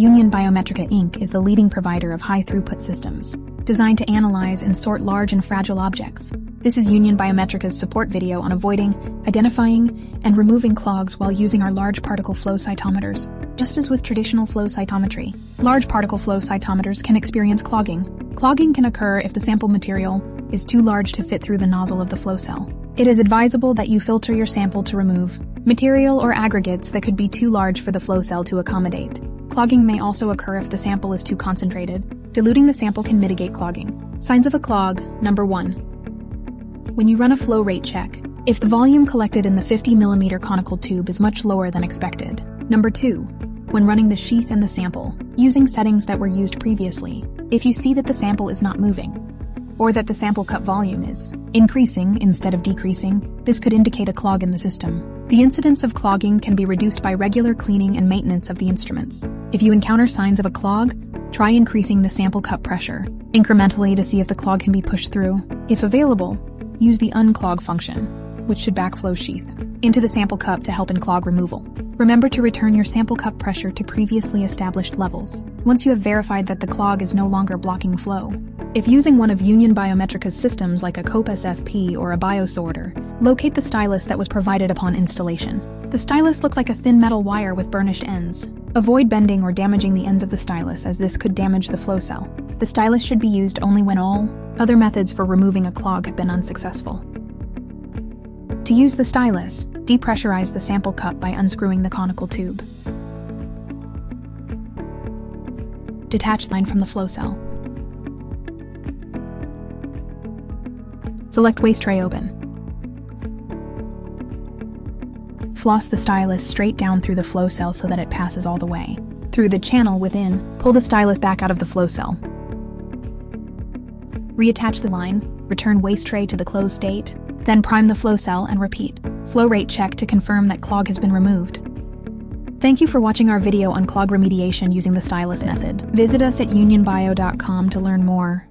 Union Biometrica Inc. is the leading provider of high-throughput systems, designed to analyze and sort large and fragile objects. This is Union Biometrica's support video on avoiding, identifying, and removing clogs while using our large particle flow cytometers. Just as with traditional flow cytometry, large particle flow cytometers can experience clogging. Clogging can occur if the sample material is too large to fit through the nozzle of the flow cell. It is advisable that you filter your sample to remove material or aggregates that could be too large for the flow cell to accommodate. Clogging may also occur if the sample is too concentrated. Diluting the sample can mitigate clogging. Signs of a clog. Number 1. When you run a flow rate check, if the volume collected in the 50 mm conical tube is much lower than expected. Number 2. When running the sheath and the sample, using settings that were used previously, if you see that the sample is not moving, or that the sample cup volume is increasing instead of decreasing, this could indicate a clog in the system. The incidence of clogging can be reduced by regular cleaning and maintenance of the instruments. If you encounter signs of a clog, try increasing the sample cup pressure incrementally to see if the clog can be pushed through. If available, use the unclog function, which should backflow sheath into the sample cup to help in clog removal. Remember to return your sample cup pressure to previously established levels once you have verified that the clog is no longer blocking flow. If using one of Union Biometrica's systems like a COPAS FP or a BioSorter, locate the stylus that was provided upon installation. The stylus looks like a thin metal wire with burnished ends. Avoid bending or damaging the ends of the stylus, as this could damage the flow cell. The stylus should be used only when all other methods for removing a clog have been unsuccessful. To use the stylus, depressurize the sample cup by unscrewing the conical tube. Detach the line from the flow cell. Select waste tray open. Floss the stylus straight down through the flow cell so that it passes all the way through the channel within. Pull the stylus back out of the flow cell. Reattach the line, return waste tray to the closed state, then prime the flow cell and repeat. Flow rate check to confirm that clog has been removed. Thank you for watching our video on clog remediation using the stylus method. Visit us at unionbio.com to learn more.